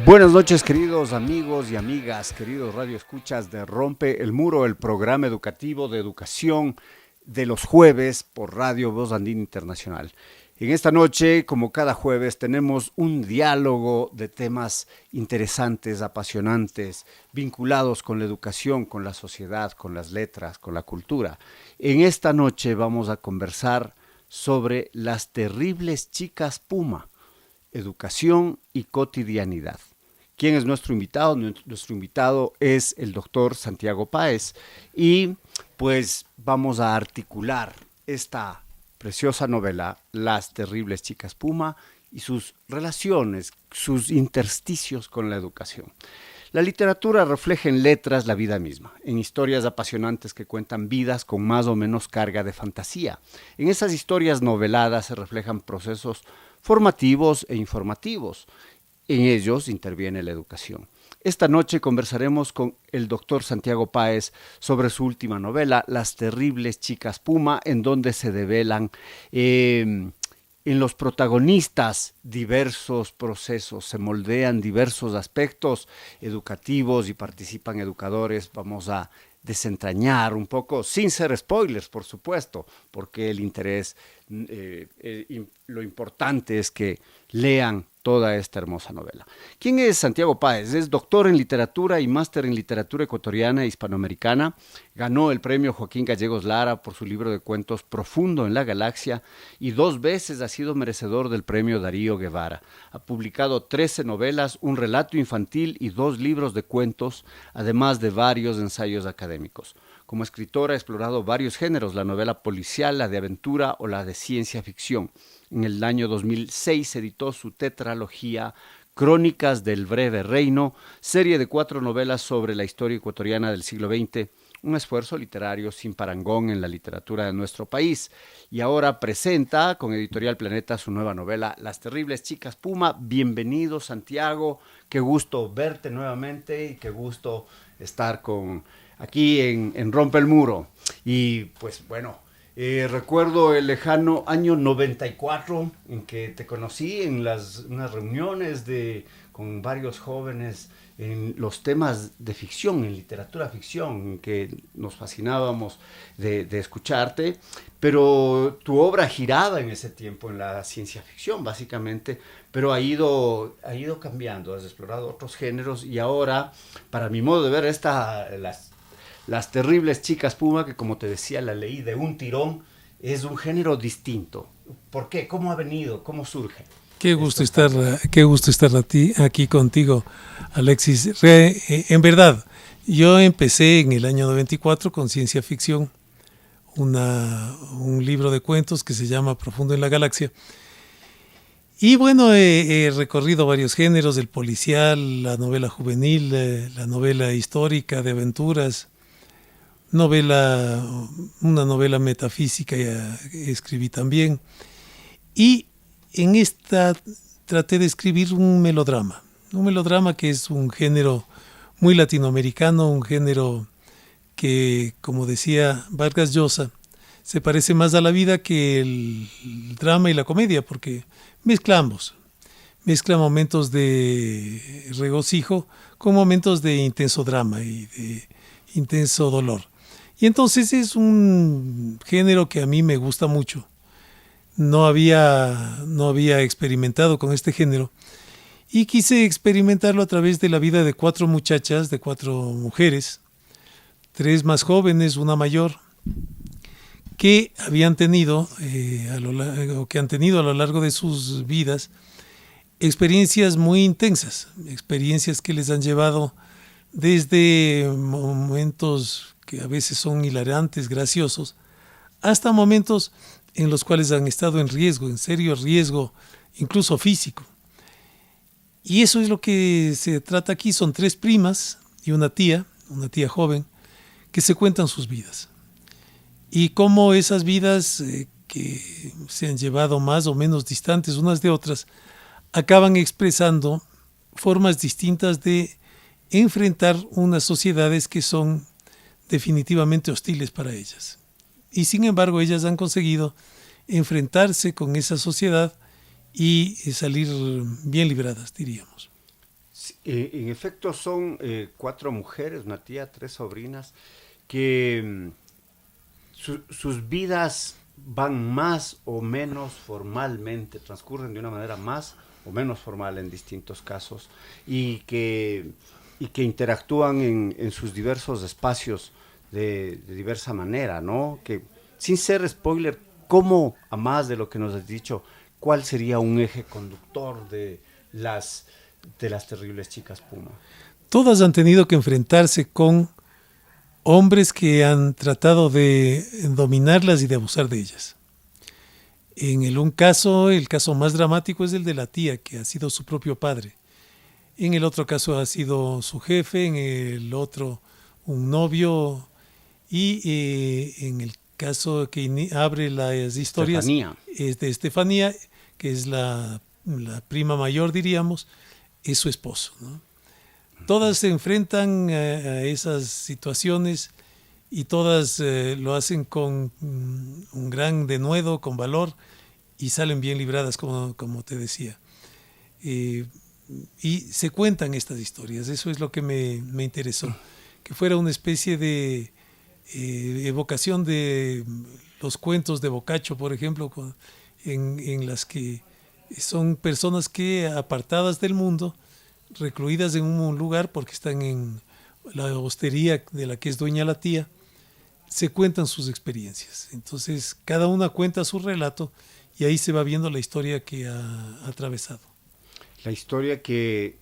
Buenas noches, queridos amigos y amigas, queridos radioescuchas de Rompe el Muro, el programa educativo de educación de los jueves por Radio Voz Andina Internacional. En esta noche, como cada jueves, tenemos un diálogo de temas interesantes, apasionantes, vinculados con la educación, con la sociedad, con las letras, con la cultura. En esta noche vamos a conversar sobre las terribles chicas Puma, educación y cotidianidad. ¿Quién es nuestro invitado? Nuestro invitado es el doctor Santiago Páez y pues vamos a articular esta preciosa novela, Las terribles chicas Puma, y sus relaciones, sus intersticios con la educación. La literatura refleja en letras la vida misma, en historias apasionantes que cuentan vidas con más o menos carga de fantasía. En esas historias noveladas se reflejan procesos formativos e informativos. En ellos interviene la educación. Esta noche conversaremos con el doctor Santiago Páez sobre su última novela, Las terribles chicas Puma, en donde se develan en los protagonistas diversos procesos, se moldean diversos aspectos educativos y participan educadores. Vamos a desentrañar un poco, sin ser spoilers, por supuesto, porque el interés, lo importante es que lean toda esta hermosa novela. ¿Quién es Santiago Páez? Es doctor en literatura y máster en literatura ecuatoriana e hispanoamericana. Ganó el premio Joaquín Gallegos Lara por su libro de cuentos Profundo en la Galaxia y 2 veces ha sido merecedor del premio Darío Guevara. Ha publicado 13 novelas, un relato infantil y 2 libros de cuentos, además de varios ensayos académicos. Como escritora ha explorado varios géneros, la novela policial, la de aventura o la de ciencia ficción. En el año 2006 editó su tetralogía Crónicas del Breve Reino, serie de 4 novelas sobre la historia ecuatoriana del siglo XX, un esfuerzo literario sin parangón en la literatura de nuestro país. Y ahora presenta con Editorial Planeta su nueva novela, Las terribles chicas Puma. Bienvenido, Santiago, qué gusto verte nuevamente y qué gusto estar aquí en Rompe el Muro. Y pues bueno, recuerdo el lejano año 94 en que te conocí en unas reuniones con varios jóvenes en los temas de ficción, en literatura ficción, en que nos fascinábamos de escucharte, pero tu obra giraba en ese tiempo en la ciencia ficción, básicamente, pero ha ido cambiando, has explorado otros géneros y ahora, para mi modo de ver, Las terribles chicas Puma, que como te decía, la leí de un tirón, es un género distinto. ¿Por qué? ¿Cómo ha venido? ¿Cómo surge? Qué gusto estar aquí contigo, Alexis. En verdad, yo empecé en el año 94 con ciencia ficción, un libro de cuentos que se llama Profundo en la Galaxia. Y bueno, he recorrido varios géneros, el policial, la novela juvenil, la novela histórica de aventuras, una novela metafísica escribí también, y en esta traté de escribir un melodrama que es un género muy latinoamericano, un género que, como decía Vargas Llosa, se parece más a la vida que el drama y la comedia, porque mezcla momentos de regocijo con momentos de intenso drama y de intenso dolor. Y entonces es un género que a mí me gusta mucho. No había experimentado con este género y quise experimentarlo a través de la vida de 4 muchachas, de 4 mujeres, 3 más jóvenes, una mayor, que habían tenido, que han tenido a lo largo de sus vidas experiencias muy intensas, experiencias que les han llevado desde momentos que a veces son hilarantes, graciosos, hasta momentos en los cuales han estado en riesgo, en serio riesgo, incluso físico. Y eso es lo que se trata aquí. Son 3 primas y una tía joven, que se cuentan sus vidas. Y cómo esas vidas que se han llevado más o menos distantes unas de otras, acaban expresando formas distintas de enfrentar unas sociedades que son definitivamente hostiles para ellas. Y sin embargo, ellas han conseguido enfrentarse con esa sociedad y salir bien libradas, diríamos. Sí, en efecto, son 4 mujeres, una tía, 3 sobrinas, que sus vidas van más o menos formalmente, transcurren de una manera más o menos formal en distintos casos, y que interactúan en sus diversos espacios de diversa manera, ¿no? Que sin ser spoiler, ¿cómo, a más de lo que nos has dicho, cuál sería un eje conductor de las terribles chicas Puma? Todas han tenido que enfrentarse con hombres que han tratado de dominarlas y de abusar de ellas. En el caso más dramático es el de la tía, que ha sido su propio padre. En el otro caso ha sido su jefe, en el otro un novio, y en el caso que abre las historias Estefanía. es de Estefanía, que es la prima mayor, diríamos, es su esposo, ¿no? Todas se enfrentan a esas situaciones y todas lo hacen con un gran denuedo, con valor, y salen bien libradas, como te decía. Y se cuentan estas historias, eso es lo que me interesó, que fuera una especie de evocación de los cuentos de Boccaccio, por ejemplo, en las que son personas que, apartadas del mundo, recluidas en un lugar porque están en la hostería de la que es dueña la tía, se cuentan sus experiencias. Entonces cada una cuenta su relato y ahí se va viendo la historia que ha atravesado. La historia que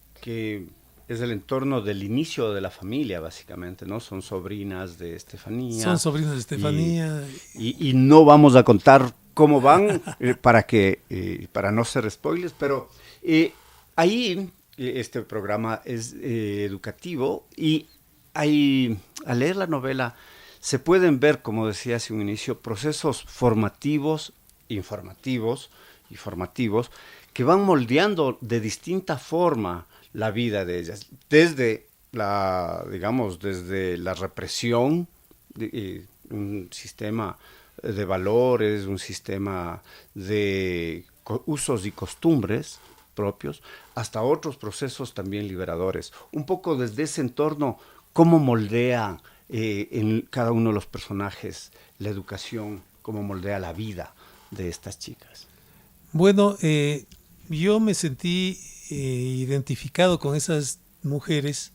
es el entorno del inicio de la familia, básicamente, ¿no? Son sobrinas de Estefanía. Son sobrinas de Estefanía. Y no vamos a contar cómo van para no ser spoilers, pero ahí este programa es educativo y ahí, al leer la novela se pueden ver, como decía hace un inicio, procesos formativos, informativos y formativos que van moldeando de distinta forma la vida de ellas, desde la represión, un sistema de valores, un sistema de usos y costumbres propios, hasta otros procesos también liberadores. Un poco desde ese entorno, cómo moldea en cada uno de los personajes la educación, cómo moldea la vida de estas chicas. Bueno, yo me sentí identificado con esas mujeres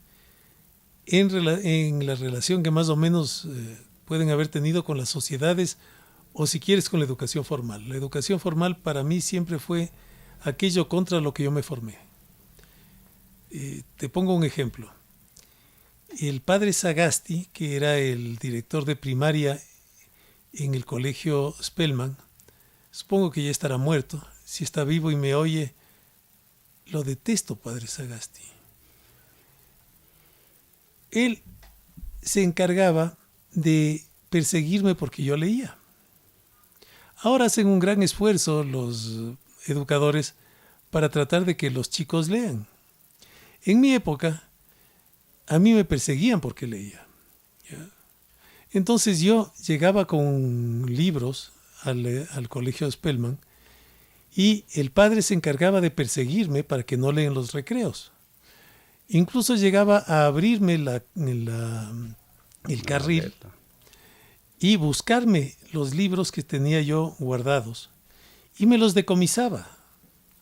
en la relación que más o menos pueden haber tenido con las sociedades, o si quieres con la educación formal. La educación formal para mí siempre fue aquello contra lo que yo me formé. Te pongo un ejemplo. El padre Sagasti, que era el director de primaria en el colegio Spellman, supongo que ya estará muerto. Si está vivo y me oye, lo detesto, padre Sagasti. Él se encargaba de perseguirme porque yo leía. Ahora hacen un gran esfuerzo los educadores para tratar de que los chicos lean. En mi época, a mí me perseguían porque leía. ¿Ya? Entonces yo llegaba con libros al colegio Spellman y el padre se encargaba de perseguirme para que no lean los recreos. Incluso llegaba a abrirme el carril y buscarme los libros que tenía yo guardados y me los decomisaba.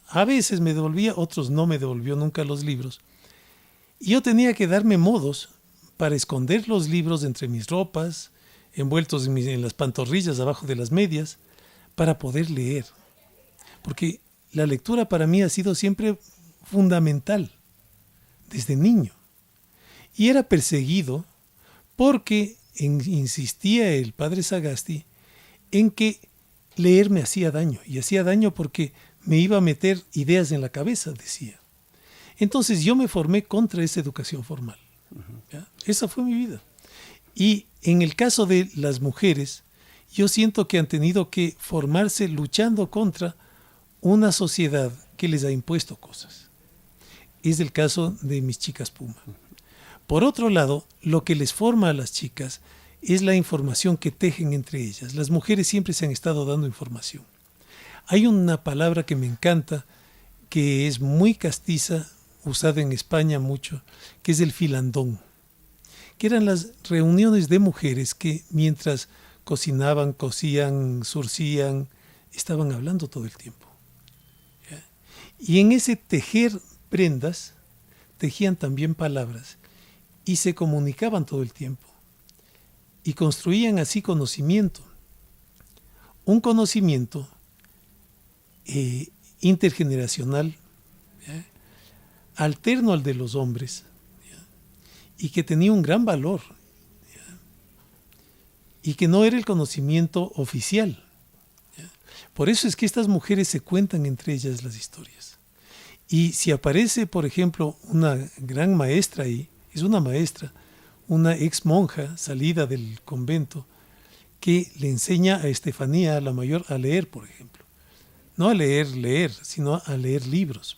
A veces me devolvía, otros no me devolvió nunca los libros. Y yo tenía que darme modos para esconder los libros entre mis ropas, envueltos en las pantorrillas abajo de las medias, para poder leer. Porque la lectura para mí ha sido siempre fundamental, desde niño. Y era perseguido porque insistía el padre Sagasti en que leer me hacía daño. Y hacía daño porque me iba a meter ideas en la cabeza, decía. Entonces yo me formé contra esa educación formal. ¿Ya? Esa fue mi vida. Y en el caso de las mujeres, yo siento que han tenido que formarse luchando contra una sociedad que les ha impuesto cosas. es el caso de mis chicas Puma. Por otro lado, lo que les forma a las chicas es la información que tejen entre ellas. Las mujeres siempre se han estado dando información. Hay una palabra que me encanta, que es muy castiza, usada en España mucho, que es el filandón, que eran las reuniones de mujeres que mientras cocinaban, cosían, surcían, estaban hablando todo el tiempo. ¿Ya? Y en ese tejer prendas, tejían también palabras y se comunicaban todo el tiempo y construían así conocimiento. Un conocimiento intergeneracional, ¿ya? Alterno al de los hombres, ¿ya? Y que tenía un gran valor, ¿ya? Y que no era el conocimiento oficial, ¿ya? Por eso es que estas mujeres se cuentan entre ellas las historias. Y si aparece, por ejemplo, una gran maestra ahí, es una maestra, una ex monja salida del convento, que le enseña a Estefanía, la mayor, a leer, por ejemplo. No a leer, sino a leer libros,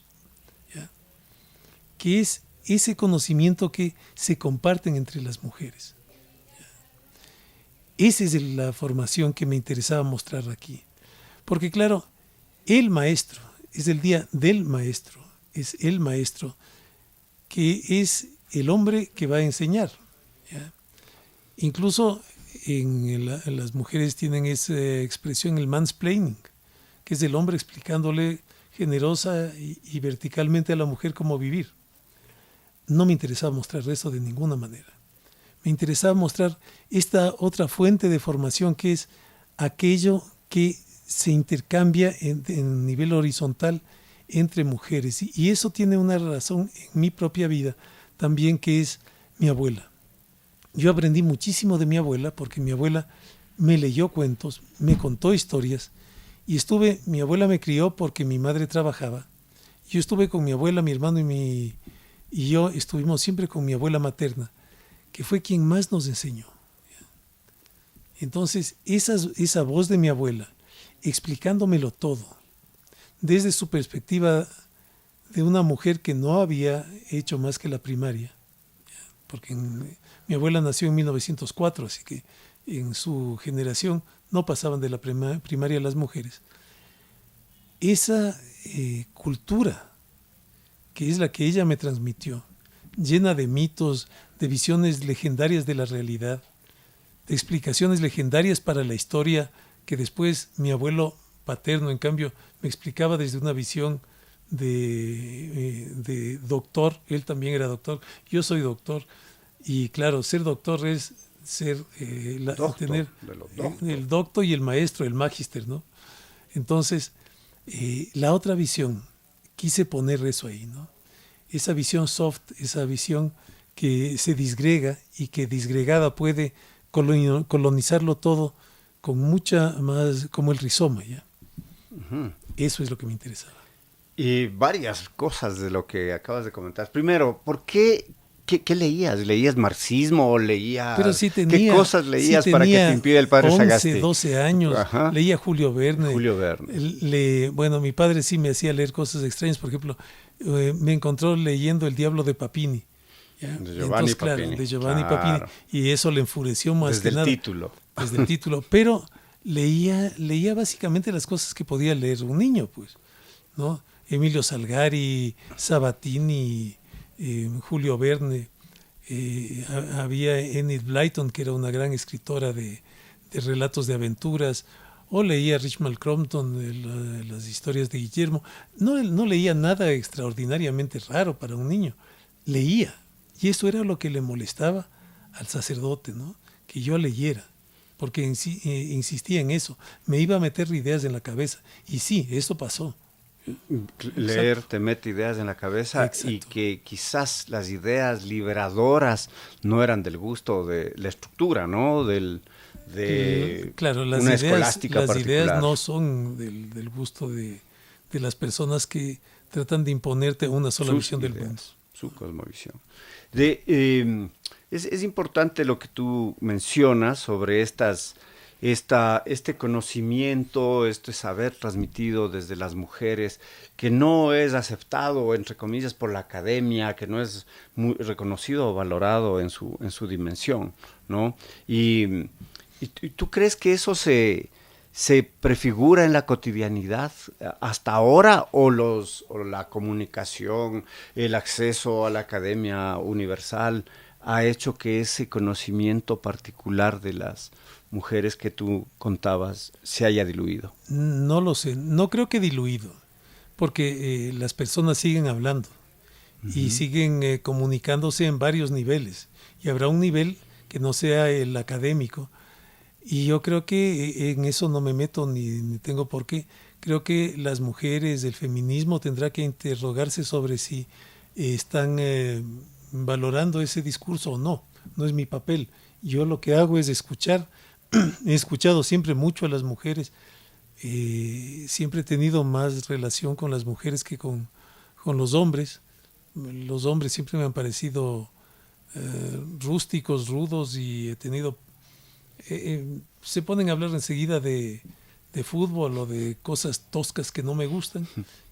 ¿ya? Que es ese conocimiento que se comparten entre las mujeres, ¿ya? Esa es la formación que me interesaba mostrar aquí. Porque claro, el maestro, es el día del maestro, es el maestro que es el hombre que va a enseñar, ¿ya? Incluso las mujeres tienen esa expresión, el mansplaining, que es el hombre explicándole generosa y verticalmente a la mujer cómo vivir. No me interesaba mostrar eso de ninguna manera. Me interesaba mostrar esta otra fuente de formación, que es aquello que se intercambia en nivel horizontal entre mujeres. Y eso tiene una razón en mi propia vida también, que es mi abuela. Yo aprendí muchísimo de mi abuela porque mi abuela me leyó cuentos, me contó historias. Y mi abuela me crió porque mi madre trabajaba. Yo estuve con mi abuela, mi hermano y yo estuvimos siempre con mi abuela materna, que fue quien más nos enseñó. Entonces, esa voz de mi abuela, explicándomelo todo, desde su perspectiva de una mujer que no había hecho más que la primaria, porque mi abuela nació en 1904, así que en su generación no pasaban de la primaria las mujeres. Esa cultura, que es la que ella me transmitió, llena de mitos, de visiones legendarias de la realidad, de explicaciones legendarias para la historia, que después mi abuelo paterno, en cambio, me explicaba desde una visión de doctor. Él también era doctor, yo soy doctor, y claro, ser doctor es ser tener el docto y el maestro, el magister, ¿no? Entonces, la otra visión, quise poner eso ahí, ¿no? Esa visión soft, esa visión que se disgrega y que disgregada puede colonizarlo todo con mucha más, como el rizoma, ¿ya? Uh-huh. Eso es lo que me interesaba. Y varias cosas de lo que acabas de comentar. Primero, ¿por qué? ¿Qué leías? ¿Leías marxismo? ¿Leías? Pero sí tenía, ¿qué cosas leías para que te impida el padre 11, Sagasti? 12 años. Ajá. Leía Julio Verne. Bueno, mi padre sí me hacía leer cosas extrañas. Por ejemplo, me encontró leyendo El Diablo de Papini. ¿Ya? De Giovanni Papini. Claro, de Giovanni Papini. Y eso le enfureció más desde que nada. Desde el título. Pero leía básicamente las cosas que podía leer un niño, pues, ¿no? Emilio Salgari, Sabatini, Julio Verne, había Enid Blyton, que era una gran escritora de relatos de aventuras, o leía Richmal Crompton, las historias de Guillermo. No leía nada extraordinariamente raro para un niño, leía, y eso era lo que le molestaba al sacerdote, ¿no? Que yo leyera, porque insistía en eso, me iba a meter ideas en la cabeza, y sí, eso pasó. Leer Exacto. te mete ideas en la cabeza. Exacto. Y que quizás las ideas liberadoras no eran del gusto de la estructura, ¿no? Claro, las una ideas, escolástica las particular. ideas no son del gusto de las personas que tratan de imponerte una sola visión del mundo. Su cosmovisión. Es importante lo que tú mencionas sobre estas este conocimiento, este saber transmitido desde las mujeres, que no es aceptado, entre comillas, por la academia, que no es muy reconocido o valorado en su dimensión, ¿no? ¿Y tú crees que eso se prefigura en la cotidianidad hasta ahora o la comunicación, el acceso a la academia universal ha hecho que ese conocimiento particular de las mujeres que tú contabas se haya diluido? No lo sé, no creo que diluido, porque las personas siguen hablando y siguen comunicándose en varios niveles, y habrá un nivel que no sea el académico, y yo creo que en eso no me meto ni tengo por qué. Creo que las mujeres, el feminismo tendrá que interrogarse sobre si están valorando ese discurso o no. No es mi papel. Yo lo que hago es escuchar. He escuchado siempre mucho a las mujeres. Siempre he tenido más relación con las mujeres que con los hombres. Los hombres siempre me han parecido rústicos, rudos, y he tenido... se ponen a hablar enseguida de fútbol o de cosas toscas que no me gustan,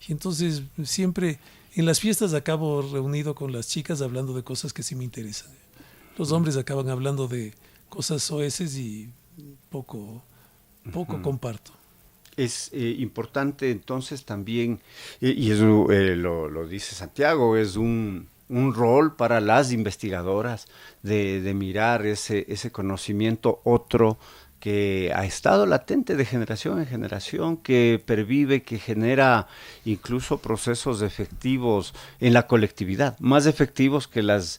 y entonces siempre en las fiestas acabo reunido con las chicas hablando de cosas que sí me interesan. Los hombres acaban hablando de cosas soeces y poco comparto. Es importante entonces también, y eso lo dice Santiago, es un rol para las investigadoras de mirar ese conocimiento otro que ha estado latente de generación en generación, que pervive, que genera incluso procesos efectivos en la colectividad, más efectivos que los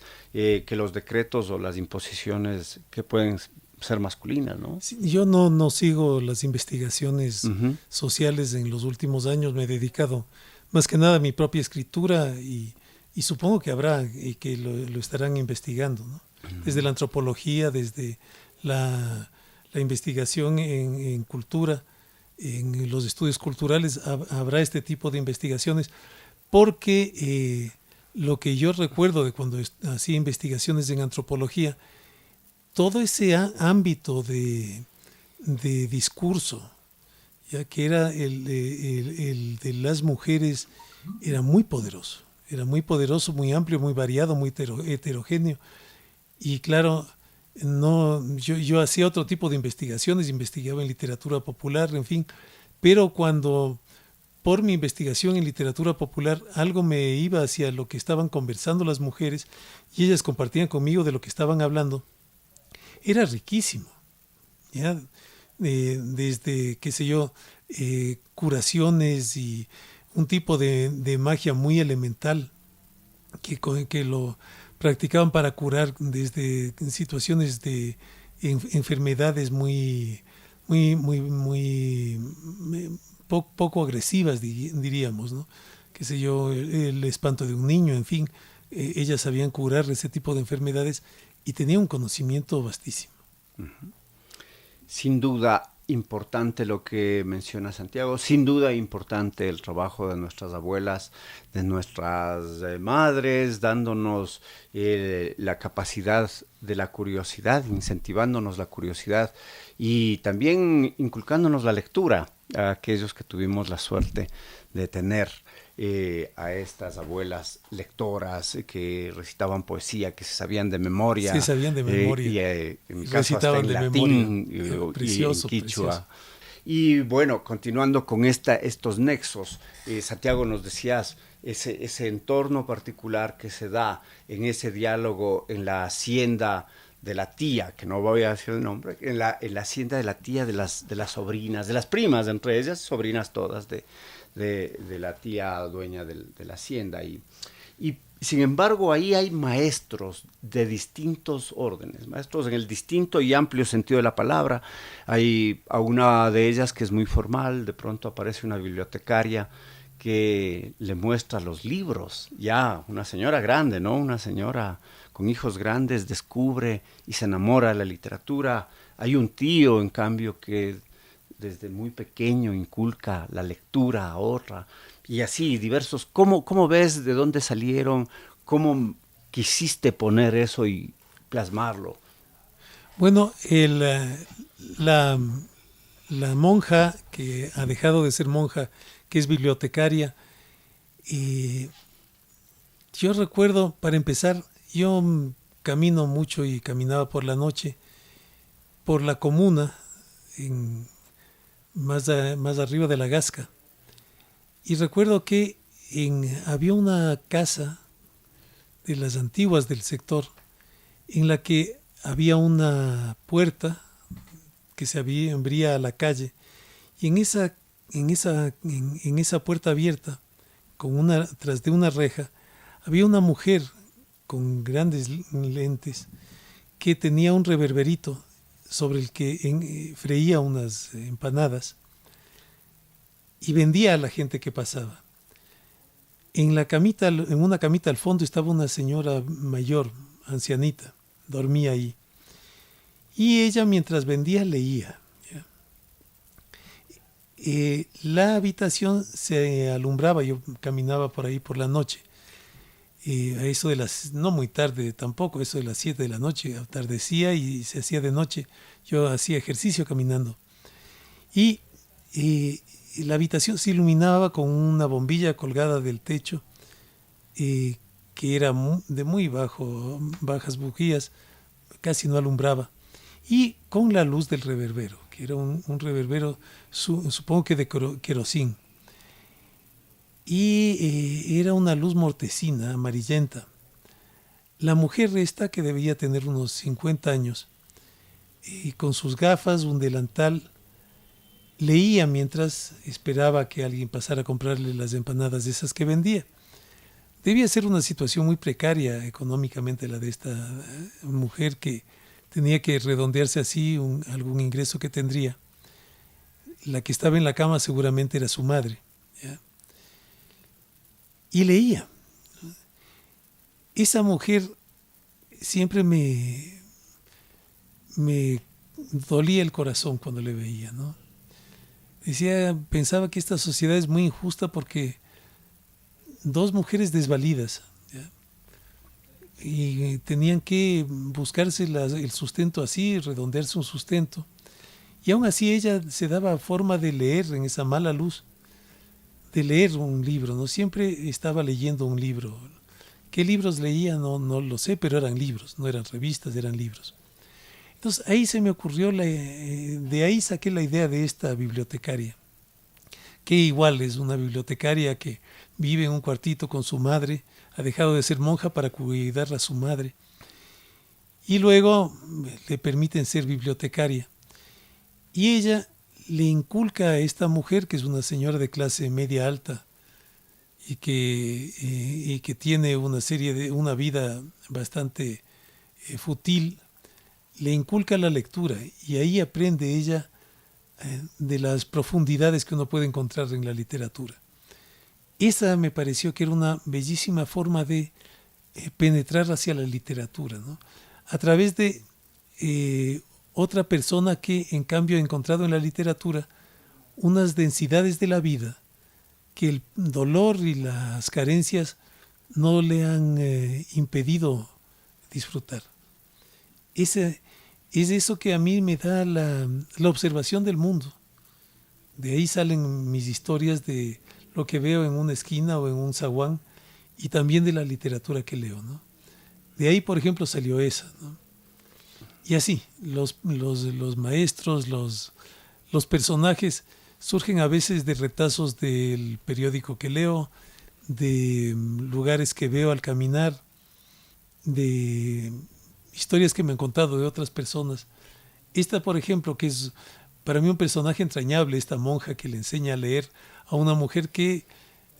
decretos o las imposiciones que pueden ser masculinas, ¿no? Sí, yo no sigo las investigaciones sociales en los últimos años, me he dedicado más que nada a mi propia escritura, y supongo que habrá y que lo estarán investigando, ¿no? Desde la antropología, desde la investigación en cultura, en los estudios culturales, habrá este tipo de investigaciones, porque lo que yo recuerdo de cuando hacía investigaciones en antropología, todo ese ámbito de discurso, ya que era el de las mujeres, era muy poderoso. Era muy poderoso, muy amplio, muy variado, muy heterogéneo. Y claro, yo hacía otro tipo de investigaciones, investigaba en literatura popular, en fin, pero cuando por mi investigación en literatura popular algo me iba hacia lo que estaban conversando las mujeres y ellas compartían conmigo de lo que estaban hablando, era riquísimo, ¿ya? Desde, qué sé yo, curaciones y un tipo de magia muy elemental que lo practicaban para curar desde situaciones de enfermedades poco agresivas, diríamos, ¿no? Qué sé yo, el espanto de un niño, en fin, ellas sabían curar ese tipo de enfermedades y tenían un conocimiento vastísimo. Sin duda importante lo que menciona Santiago, sin duda importante el trabajo de nuestras abuelas, de nuestras madres, dándonos la capacidad de la curiosidad, incentivándonos la curiosidad y también inculcándonos la lectura a aquellos que tuvimos la suerte de tener a estas abuelas lectoras que recitaban poesía, que se sabían de memoria. Sí, sabían de memoria. Y en mi caso hasta en latín precioso, y en quichua. precioso. Y bueno, continuando con estos nexos, Santiago, nos decías ese entorno particular que se da en ese diálogo en la hacienda de la tía, que no voy a decir el nombre, en la hacienda de la tía de las sobrinas, de las primas, entre ellas, sobrinas todas de la tía dueña de la hacienda. Y sin embargo, ahí hay maestros de distintos órdenes, maestros en el distinto y amplio sentido de la palabra. Hay a una de ellas que es muy formal, de pronto aparece una bibliotecaria que le muestra los libros, ya una señora grande, ¿no? Una señora con hijos grandes descubre y se enamora de la literatura. Hay un tío, en cambio, que desde muy pequeño inculca la lectura a otra, y así diversos. ¿Cómo ves de dónde salieron? ¿Cómo quisiste poner eso y plasmarlo? Bueno, la, la monja que ha dejado de ser monja, que es bibliotecaria, y yo recuerdo, para empezar, yo camino mucho y caminaba por la noche por la comuna, más arriba de la Gasca. Y recuerdo que había una casa de las antiguas del sector en la que había una puerta que se abría a la calle, y en esa puerta abierta, tras de una reja, había una mujer con grandes lentes que tenía un reverberito sobre el que freía unas empanadas y vendía a la gente que pasaba. En una camita al fondo estaba una señora mayor, ancianita, dormía ahí. Y ella, mientras vendía, leía. La habitación se alumbraba, yo caminaba por ahí por la noche, a eso de no muy tarde tampoco, eso de las 7 de la noche, atardecía y se hacía de noche. Yo hacía ejercicio caminando. Y la habitación se iluminaba con una bombilla colgada del techo, que era de muy bajas bujías, casi no alumbraba, y con la luz del reverbero, que era un reverbero, supongo que de querosín. Y era una luz mortecina, amarillenta. La mujer esta, que debía tener unos 50 años, con sus gafas, un delantal, leía mientras esperaba que alguien pasara a comprarle las empanadas de esas que vendía. Debía ser una situación muy precaria económicamente la de esta mujer, que tenía que redondearse así algún ingreso que tendría. La que estaba en la cama seguramente era su madre, ¿ya? Y leía. Esa mujer siempre me dolía el corazón cuando le veía, ¿no? Pensaba que esta sociedad es muy injusta porque dos mujeres desvalidas, ¿ya? Y tenían que buscarse el sustento así, redondearse un sustento. Y aún así ella se daba forma de leer en esa mala luz, de leer un libro, ¿no? Siempre estaba leyendo un libro. ¿Qué libros leía? No lo sé, pero eran libros, no eran revistas, eran libros. Entonces ahí se me ocurrió, de ahí saqué la idea de esta bibliotecaria, que igual es una bibliotecaria que vive en un cuartito con su madre, ha dejado de ser monja para cuidar a su madre, y luego le permiten ser bibliotecaria. Y ella le inculca a esta mujer, que es una señora de clase media alta y que tiene una vida bastante fútil, le inculca la lectura, y ahí aprende ella de las profundidades que uno puede encontrar en la literatura. Esa me pareció que era una bellísima forma de penetrar hacia la literatura, ¿no? A través de otra persona que en cambio ha encontrado en la literatura unas densidades de la vida que el dolor y las carencias no le han impedido disfrutar. Es eso que a mí me da la observación del mundo. De ahí salen mis historias de lo que veo en una esquina o en un zaguán, y también de la literatura que leo, ¿no? De ahí, por ejemplo, salió esa, ¿no? Y así, los maestros, los personajes surgen a veces de retazos del periódico que leo, de lugares que veo al caminar, de historias que me han contado de otras personas. Esta, por ejemplo, que es para mí un personaje entrañable, esta monja que le enseña a leer a una mujer que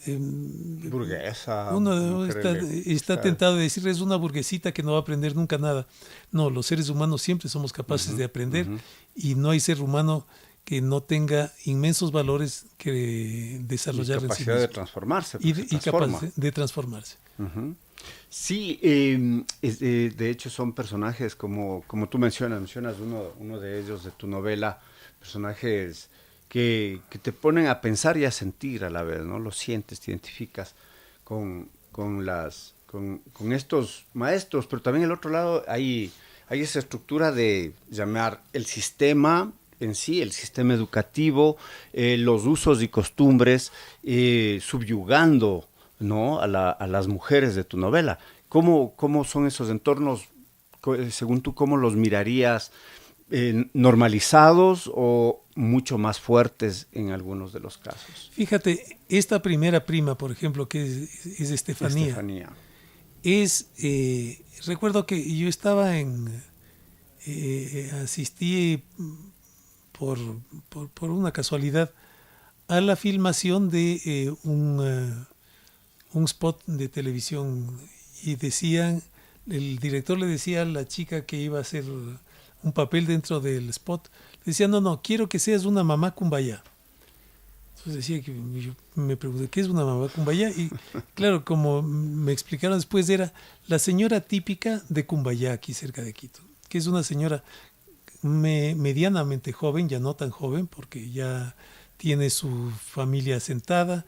burguesa. Uno está tentado de decir, es una burguesita que no va a aprender nunca nada. No, los seres humanos siempre somos capaces de aprender, y no hay ser humano que no tenga inmensos valores que desarrollar en sí mismo. Y capacidad de transformarse. Y capacidad de transformarse. Sí, de hecho son personajes como tú mencionas uno de ellos de tu novela, personajes que te ponen a pensar y a sentir a la vez, ¿no? Lo sientes, te identificas con estos maestros, pero también al otro lado hay hay esa estructura de llamar el sistema en sí, el sistema educativo, los usos y costumbres, subyugando, ¿no?, a las mujeres de tu novela. ¿Cómo son esos entornos, según tú, cómo los mirarías? ¿Normalizados o mucho más fuertes en algunos de los casos? Fíjate, esta primera prima, por ejemplo, que es Estefanía, recuerdo que yo estaba asistí por una casualidad a la filmación de un spot de televisión, y el director le decía a la chica que iba a hacer un papel dentro del spot, le decía, no, quiero que seas una mamá kumbaya. Entonces decía que yo me pregunté, ¿qué es una mamá kumbaya? Y claro, como me explicaron después, era la señora típica de Cumbayá, aquí cerca de Quito, que es una señora medianamente joven, ya no tan joven, porque ya tiene su familia asentada,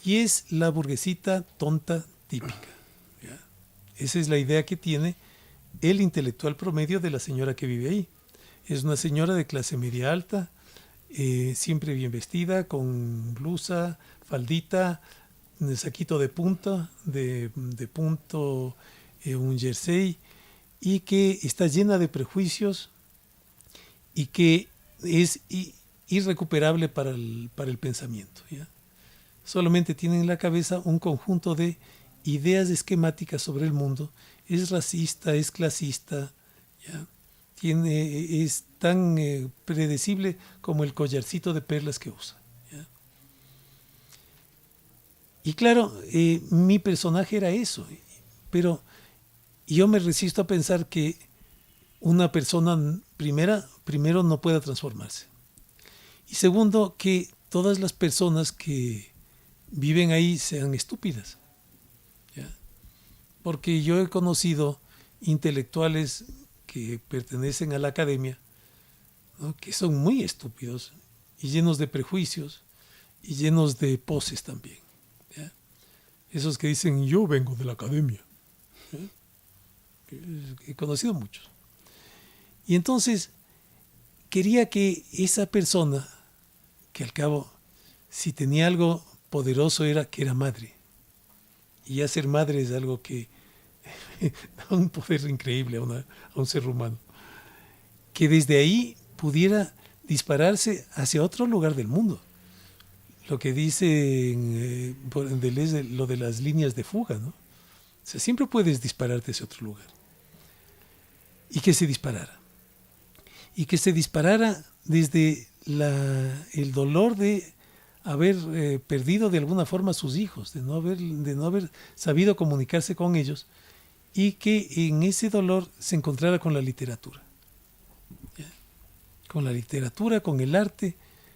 y es la burguesita tonta típica. ¿Ya? Esa es la idea que tiene el intelectual promedio de la señora que vive ahí. Es una señora de clase media alta, siempre bien vestida, con blusa, faldita, saquito de punta, de punto, un jersey, y que está llena de prejuicios y que es irrecuperable para el pensamiento, ¿ya? Solamente tiene en la cabeza un conjunto de ideas esquemáticas sobre el mundo. Es racista, es clasista, ¿ya? Es tan predecible como el collarcito de perlas que usa, ¿ya? Y claro, mi personaje era eso, pero yo me resisto a pensar que una persona primero no pueda transformarse, y segundo, que todas las personas que viven ahí sean estúpidas, ¿ya? Porque yo he conocido intelectuales que pertenecen a la academia, ¿no?, que son muy estúpidos y llenos de prejuicios y llenos de poses también, ¿ya? Esos que dicen, yo vengo de la academia, ¿ya? He conocido muchos. Y entonces quería que esa persona, que al cabo, si tenía algo poderoso, era que era madre. Y ya ser madre es algo que da un poder increíble a un ser humano. Que desde ahí pudiera dispararse hacia otro lugar del mundo. Lo que dicen en Deleuze, lo de las líneas de fuga, ¿no? O sea, siempre puedes dispararte hacia otro lugar. Y que se disparara. Y que se disparara desde el dolor de haber perdido de alguna forma a sus hijos, de no haber sabido comunicarse con ellos, y que en ese dolor se encontrara con la literatura. ¿Ya? Con la literatura, con el arte,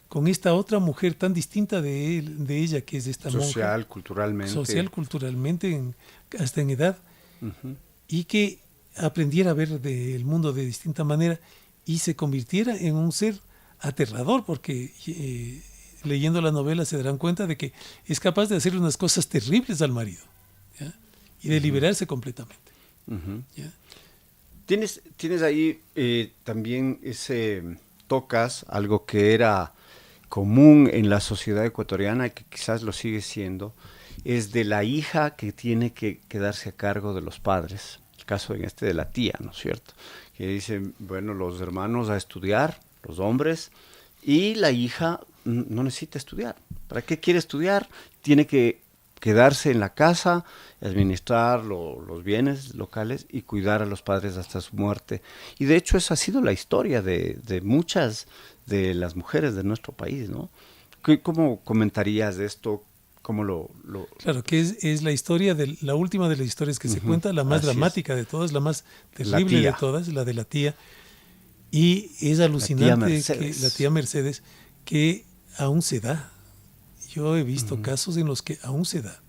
con esta otra mujer tan distinta de ella, que es esta social, monja. Culturalmente. Social, culturalmente, hasta en edad. Uh-huh. Y que aprendiera a ver el mundo de distinta manera y se convirtiera en un ser aterrador, porque leyendo la novela se darán cuenta de que es capaz de hacer unas cosas terribles al marido, ¿ya? Y de liberarse completamente. Uh-huh. ¿Ya? Tienes ahí también tocas algo que era común en la sociedad ecuatoriana, que quizás lo sigue siendo, es de la hija que tiene que quedarse a cargo de los padres. El caso de la tía, ¿no es cierto? Que dicen, bueno, los hermanos a estudiar, los hombres, y la hija no necesita estudiar. ¿Para qué quiere estudiar? Tiene que quedarse en la casa, administrar los bienes locales y cuidar a los padres hasta su muerte. Y de hecho esa ha sido la historia de muchas de las mujeres de nuestro país, ¿no? ¿Cómo comentarías de esto? ¿Cómo Claro, que es la historia, la última de las historias que se cuenta, la más dramática de todas, la más terrible de todas, la de la tía. Y es alucinante la tía Mercedes, que aún se da. Yo he visto casos en los que aún se da.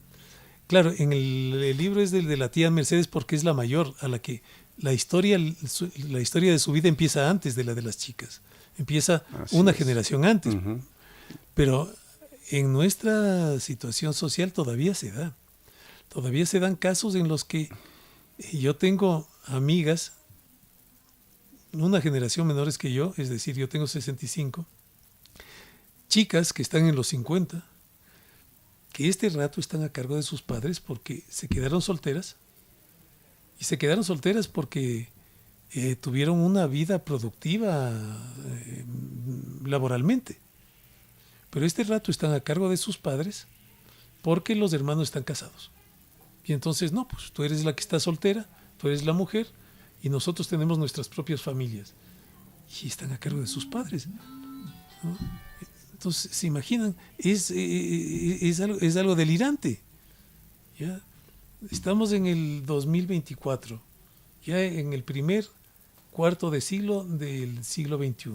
Claro, en el libro es de la tía Mercedes porque es la mayor, a la que la historia de su vida empieza antes de la de las chicas. Empieza una generación antes. Uh-huh. Pero en nuestra situación social todavía se da. Todavía se dan casos en los que yo tengo amigas una generación menores que yo, es decir, yo tengo 65, chicas que están en los 50, que este rato están a cargo de sus padres porque se quedaron solteras, y se quedaron solteras porque tuvieron una vida productiva laboralmente. Pero este rato están a cargo de sus padres porque los hermanos están casados. Y entonces, no, pues tú eres la que está soltera, tú eres la mujer, y nosotros tenemos nuestras propias familias. Y están a cargo de sus padres, ¿no? Entonces, ¿se imaginan? Es algo delirante. ¿Ya? Estamos en el 2024, ya en el primer cuarto de siglo del siglo XXI.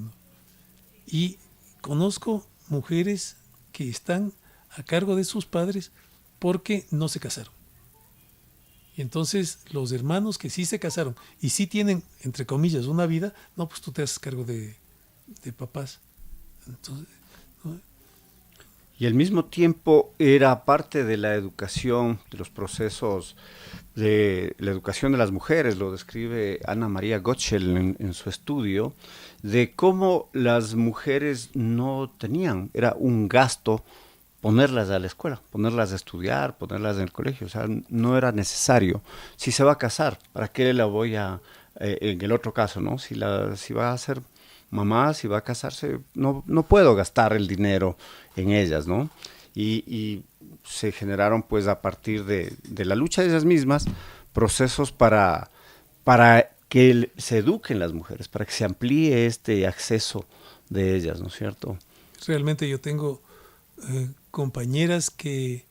Y conozco mujeres que están a cargo de sus padres porque no se casaron. Y entonces los hermanos que sí se casaron y sí tienen, entre comillas, una vida, no, pues tú te haces cargo de papás. Entonces, ¿no? Y al mismo tiempo era parte de la educación, de los procesos de la educación de las mujeres, lo describe Ana María Gottschel en su estudio, de cómo las mujeres no tenían, era un gasto ponerlas a la escuela, ponerlas a estudiar, ponerlas en el colegio, o sea, no era necesario. Si se va a casar, ¿para qué la voy a, en el otro caso, ¿no? Si va a ser mamá, si va a casarse, no puedo gastar el dinero en ellas, ¿no? Y se generaron, pues, a partir de la lucha de ellas mismas, procesos para que se eduquen las mujeres, para que se amplíe este acceso de ellas, ¿no es cierto? Realmente yo tengo compañeras que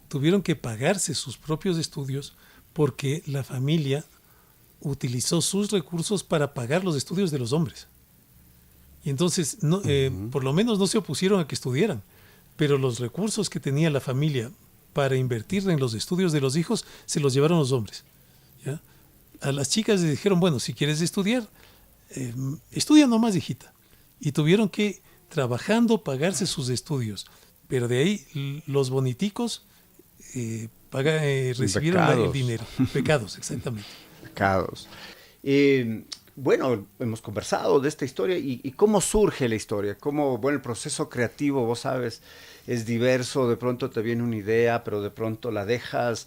tuvieron que pagarse sus propios estudios porque la familia utilizó sus recursos para pagar los estudios de los hombres. Y entonces, no, por lo menos no se opusieron a que estudiaran, pero los recursos que tenía la familia para invertir en los estudios de los hijos se los llevaron los hombres, ¿ya? A las chicas les dijeron, bueno, si quieres estudiar, estudia nomás, hijita. Y tuvieron que, trabajando, pagarse sus estudios. Pero de ahí los boniticos recibieron el dinero. Pecados, exactamente. Pecados. Bueno, hemos conversado de esta historia y cómo surge la historia, cómo, bueno, el proceso creativo, vos sabes, es diverso, de pronto te viene una idea, pero de pronto la dejas,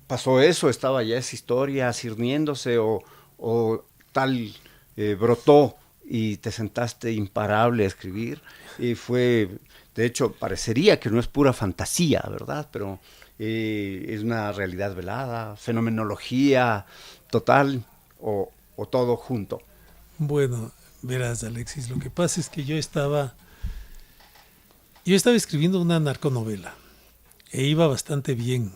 pasó eso, estaba ya esa historia sirviéndose o tal brotó y te sentaste imparable a escribir y fue, de hecho, parecería que no es pura fantasía, ¿verdad? Pero es una realidad velada, fenomenología total o todo junto. Bueno, verás, Alexis, lo que pasa es que yo estaba escribiendo una narconovela e iba bastante bien.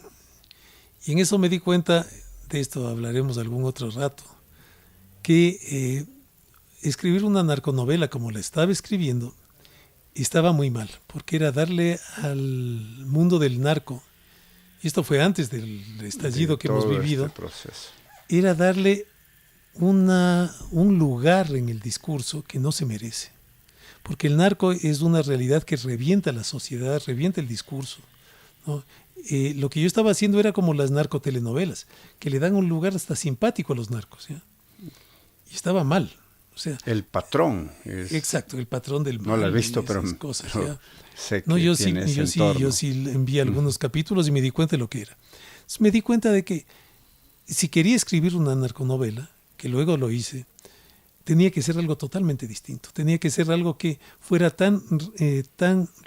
Y en eso me di cuenta, de esto hablaremos algún otro rato, que escribir una narconovela como la estaba escribiendo estaba muy mal, porque era darle al mundo del narco, y esto fue antes del estallido que hemos vivido, era darle un lugar en el discurso que no se merece. Porque el narco es una realidad que revienta la sociedad, revienta el discurso, ¿no? Lo que yo estaba haciendo era como las narcotelenovelas, que le dan un lugar hasta simpático a los narcos, ¿ya? Y estaba mal. O sea, el patrón. Exacto, el patrón del mal. No lo he visto, pero sé que no, yo sí envié algunos capítulos y me di cuenta de lo que era. Entonces me di cuenta de que si quería escribir una narconovela, que luego lo hice, tenía que ser algo totalmente distinto. Tenía que ser algo que fuera tan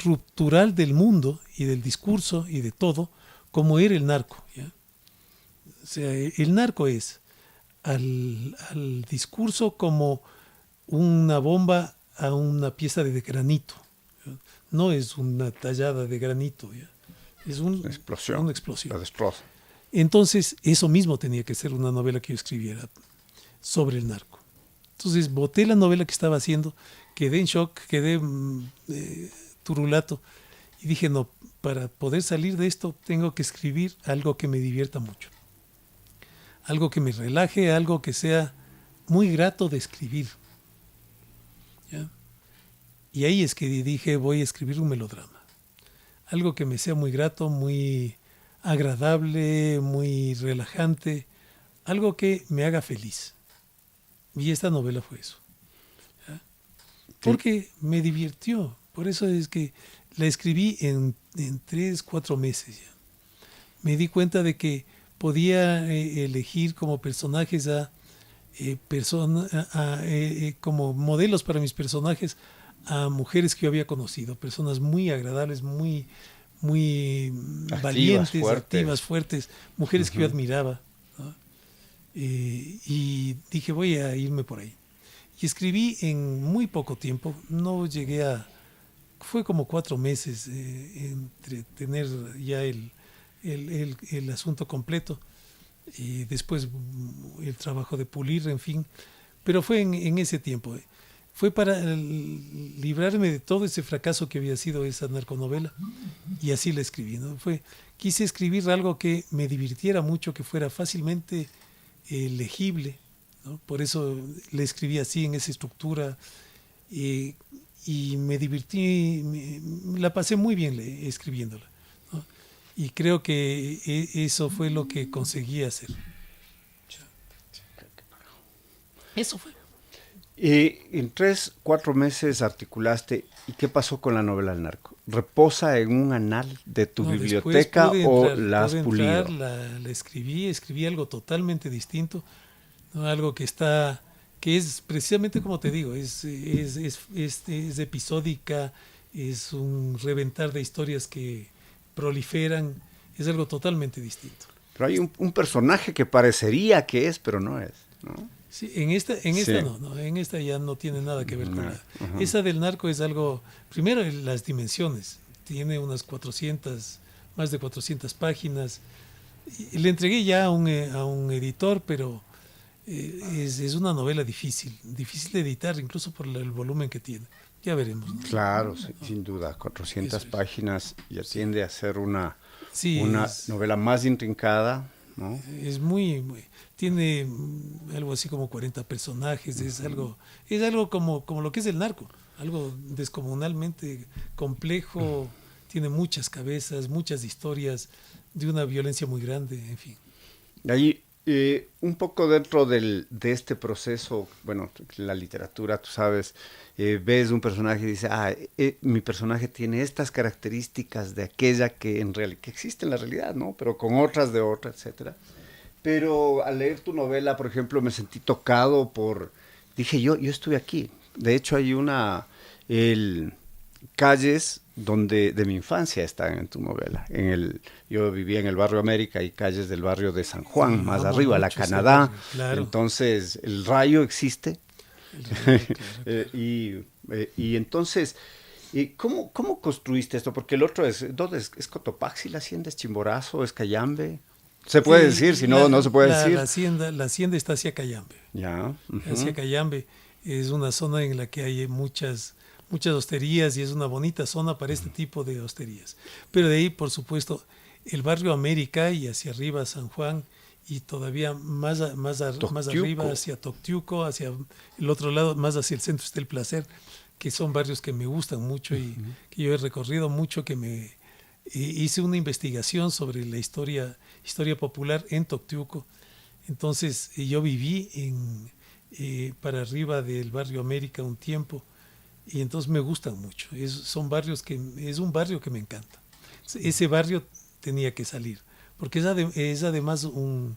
ruptural del mundo y del discurso y de todo como era el narco, ¿ya? O sea, el narco es al discurso como una bomba a una pieza de granito, ¿ya? No es una tallada de granito, ¿ya? Es una explosión. La destroza. Entonces, eso mismo tenía que ser una novela que yo escribiera sobre el narco. Entonces, boté la novela que estaba haciendo, quedé en shock, quedé turulato, y dije, no, para poder salir de esto tengo que escribir algo que me divierta mucho. Algo que me relaje, algo que sea muy grato de escribir, ¿ya? Y ahí es que dije, voy a escribir un melodrama. Algo que me sea muy grato, muy agradable, muy relajante, algo que me haga feliz. Y esta novela fue eso. ¿Ya? Porque me divirtió. Por eso es que la escribí en 3, 4 meses ya. Me di cuenta de que podía elegir como personajes como modelos para mis personajes a mujeres que yo había conocido, personas muy agradables, muy Activas, valientes, fuertes. activas, fuertes, mujeres que yo admiraba, ¿no? Y dije, voy a irme por ahí. Y escribí en muy poco tiempo, no llegué fue como 4 meses entre tener ya el asunto completo y después el trabajo de pulir, en fin. Pero fue en ese tiempo. Fue para librarme de todo ese fracaso que había sido esa narconovela y así la escribí, ¿no? Quise escribir algo que me divirtiera mucho, que fuera fácilmente legible, ¿no? Por eso la escribí así, en esa estructura, y me divertí, la pasé muy bien escribiéndola, ¿no? Y creo que eso fue lo que conseguí hacer. Eso fue. Y en 3, 4 meses articulaste. ¿Y qué pasó con la novela El Narco? ¿Reposa en un anal de tu biblioteca o la has pulido? La escribí algo totalmente distinto, ¿no? Algo que es precisamente como te digo, es episódica, es un reventar de historias que proliferan, es algo totalmente distinto. Pero hay un personaje que parecería que es, pero no es, ¿no? Sí, en esta Sí. no, en esta ya no tiene nada que ver con nada. Ajá. Esa del narco es algo, primero las dimensiones, tiene unas más de 400 páginas. Y le entregué ya a un editor, pero es una novela difícil de editar, incluso por el volumen que tiene. Ya veremos, ¿no? Claro, sin duda, 400 Eso es. páginas ya tiende a ser una Sí, novela más intrincada, ¿no? es tiene algo así como 40 personajes, es algo como lo que es el narco, algo descomunalmente complejo, tiene muchas cabezas, muchas historias, de una violencia muy grande, en fin. Ahí, un poco dentro de este proceso, bueno, la literatura, tú sabes, ves un personaje y dices, mi personaje tiene estas características de aquella que que existe en la realidad, ¿no? Pero con otras de otra, etcétera. Pero al leer tu novela, por ejemplo, me sentí tocado dije, yo estuve aquí. De hecho, hay calles de mi infancia están en tu novela. Yo vivía en el barrio América y calles del barrio de San Juan, más arriba, la Canadá. Claro. Entonces, el Rayo existe. Claro. Y entonces, ¿cómo construiste esto? Porque el otro ¿dónde es Cotopaxi, la hacienda, es Chimborazo, es Cayambe? Se puede decir, si no, no se puede decir. La hacienda está hacia Cayambe. Ya. Hacia Cayambe es una zona en la que hay muchas hosterías y es una bonita zona para este tipo de hosterías. Pero de ahí, por supuesto, el barrio América y hacia arriba San Juan y todavía más arriba hacia Toctiuco, hacia el otro lado, más hacia el centro está El Placer, que son barrios que me gustan mucho y que yo he recorrido mucho, hice una investigación sobre la historia popular en Toctiuco. Entonces yo viví para arriba del barrio América un tiempo y entonces me gustan mucho. Es un barrio que me encanta. Ese barrio tenía que salir porque es además un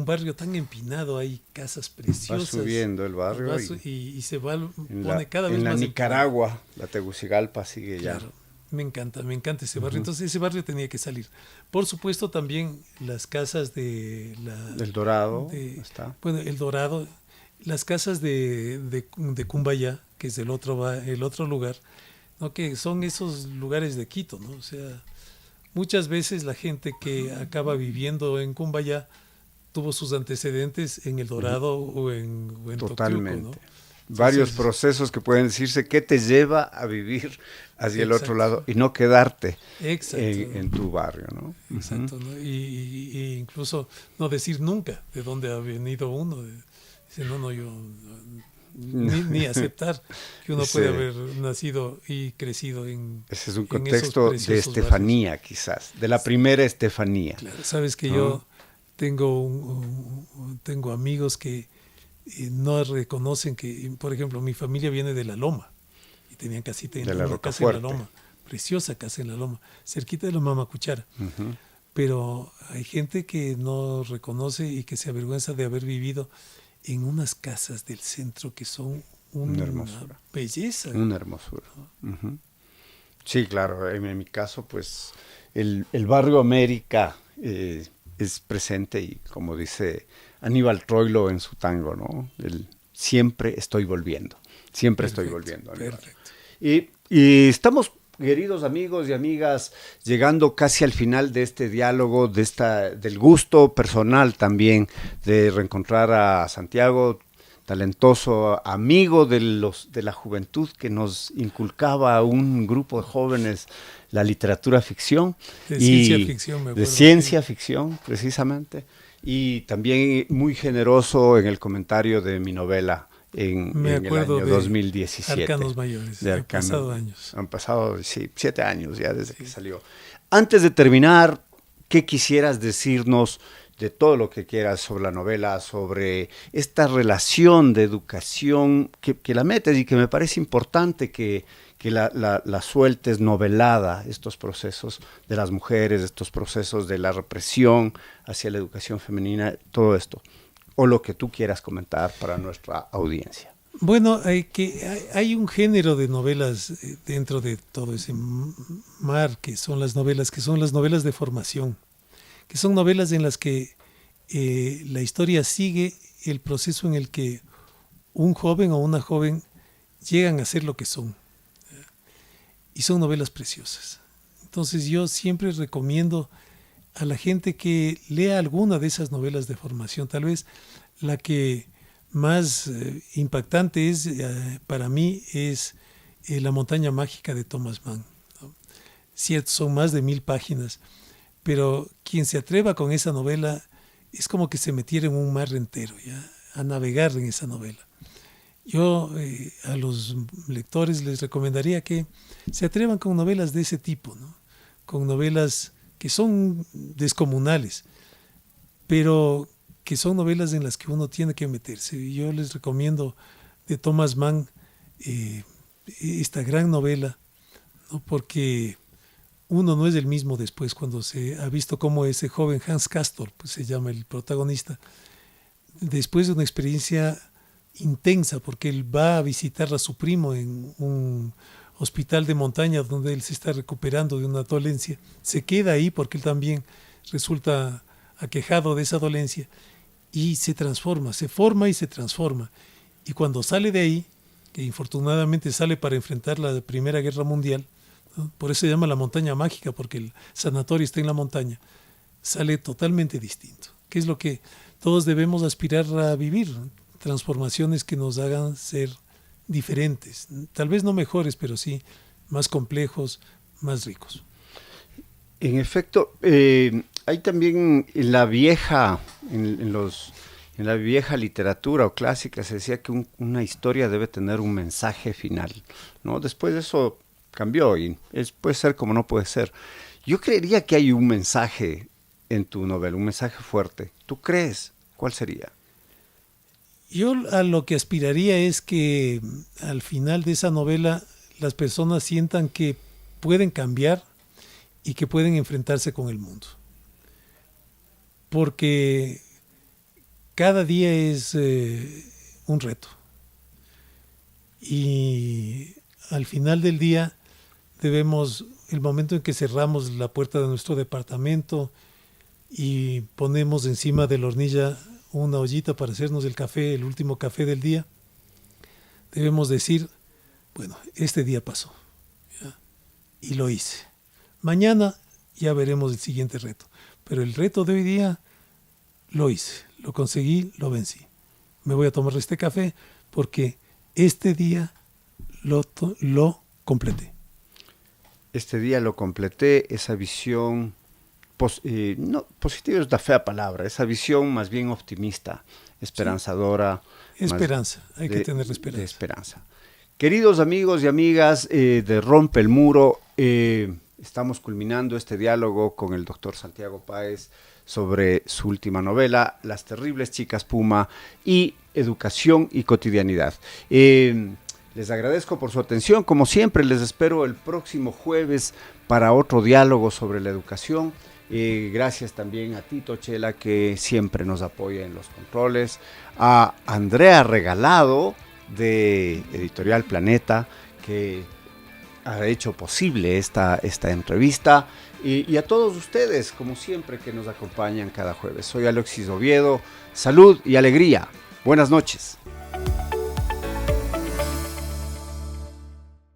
barrio tan empinado, hay casas preciosas. Va subiendo el barrio y se pone cada vez más. En la Nicaragua, la Tegucigalpa sigue ya. Claro. Me encanta ese barrio. Entonces ese barrio tenía que salir. Por supuesto también las casas del Dorado está. Bueno, El Dorado, las casas de Cumbayá, que es el otro lugar, ¿no? Que son esos lugares de Quito, ¿no? O sea, muchas veces la gente que acaba viviendo en Cumbayá tuvo sus antecedentes en El Dorado o en Totalmente. Toctiuco, ¿no? Varios procesos que pueden decirse que te lleva a vivir hacia el otro lado y no quedarte en tu barrio, ¿no? Exacto, ¿no? Y incluso no decir nunca de dónde ha venido uno. Dice, yo ni aceptar que uno puede haber nacido y crecido en ese es un contexto de Estefanía, barrios. Quizás, de la primera Estefanía. Claro, sabes que yo tengo amigos que no reconocen que, por ejemplo, mi familia viene de La Loma y tenían casita en De la una casa en La Rocafuerte. Loma, preciosa casa en La Loma, cerquita de la Mamacuchara. Ujú. Pero hay gente que no reconoce y que se avergüenza de haber vivido en unas casas del centro que son Una una hermosura. belleza. Una hermosura. Ujú. Sí, claro, en mi caso, pues el barrio América es presente y como dice Aníbal Troilo en su tango, ¿no? Siempre estoy volviendo, siempre estoy Perfecto, volviendo, Aníbal. perfecto. Y estamos, queridos amigos y amigas, llegando casi al final de este diálogo, del gusto personal también de reencontrar a Santiago, talentoso amigo de la juventud que nos inculcaba a un grupo de jóvenes la literatura ficción De y ciencia ficción, me de acuerdo. ciencia ficción precisamente, y también muy generoso en el comentario de mi novela Me en el acuerdo año de 2017. Arcanos Mayores. De Han pasado Arcanos. años. Han pasado, sí, 7 años ya desde que Sí. salió. Antes de terminar, ¿qué quisieras decirnos de todo lo que quieras sobre la novela, sobre esta relación de educación que la metes y que me parece importante que la sueltes novelada, estos procesos de las mujeres, estos procesos de la represión hacia la educación femenina, todo esto? O lo que tú quieras comentar para nuestra audiencia. Bueno, hay un género de novelas dentro de todo ese mar que son las novelas de formación, que son novelas en las que la historia sigue el proceso en el que un joven o una joven llegan a ser lo que son. Y son novelas preciosas. Entonces yo siempre recomiendo a la gente que lea alguna de esas novelas de formación. Tal vez la que más impactante es para mí es La montaña mágica de Thomas Mann, ¿no? Cierto, son más de 1000 páginas, pero quien se atreva con esa novela es como que se metiera en un mar entero, ¿ya? A navegar en esa novela. Yo a los lectores les recomendaría que se atrevan con novelas de ese tipo, ¿no? Con novelas que son descomunales, pero que son novelas en las que uno tiene que meterse. Yo les recomiendo de Thomas Mann esta gran novela, ¿no? Porque uno no es el mismo después cuando se ha visto cómo ese joven Hans Castor, pues se llama el protagonista, después de una experiencia intensa, porque él va a visitar a su primo en un hospital de montaña donde él se está recuperando de una dolencia, se queda ahí porque él también resulta aquejado de esa dolencia y se transforma, se forma y se transforma. Y cuando sale de ahí, que infortunadamente sale para enfrentar la Primera Guerra Mundial, ¿no? Por eso se llama la montaña mágica, porque el sanatorio está en la montaña, sale totalmente distinto, que es lo que todos debemos aspirar a vivir, ¿no? Transformaciones que nos hagan ser diferentes, tal vez no mejores, pero sí más complejos, más ricos. En efecto, hay también en la vieja, en la vieja literatura o clásica se decía que una historia debe tener un mensaje final, ¿no? Después de eso cambió y puede ser como no puede ser. Yo creería que hay un mensaje en tu novela, un mensaje fuerte. ¿Tú crees? ¿Cuál sería? Yo a lo que aspiraría es que al final de esa novela las personas sientan que pueden cambiar y que pueden enfrentarse con el mundo. Porque cada día es un reto. Y al final del día debemos, el momento en que cerramos la puerta de nuestro departamento y ponemos encima de la hornilla una ollita para hacernos el café, el último café del día, debemos decir, bueno, este día pasó, ¿ya? Y lo hice. Mañana ya veremos el siguiente reto, pero el reto de hoy día lo hice, lo conseguí, lo vencí. Me voy a tomar este café porque este día lo completé. Este día lo completé, esa visión no, positiva es una fea palabra, esa visión más bien optimista, esperanzadora. Esperanza, hay que tener esperanza. De esperanza. Queridos amigos y amigas de Rompe el Muro, estamos culminando este diálogo con el doctor Santiago Páez sobre su última novela, Las terribles chicas Puma, y educación y cotidianidad. Les agradezco por su atención. Como siempre, les espero el próximo jueves para otro diálogo sobre la educación. Gracias también a Tito Chela, que siempre nos apoya en los controles, a Andrea Regalado de Editorial Planeta, que ha hecho posible esta entrevista, y a todos ustedes, como siempre, que nos acompañan cada jueves. Soy Alexis Oviedo. Salud y alegría. Buenas noches.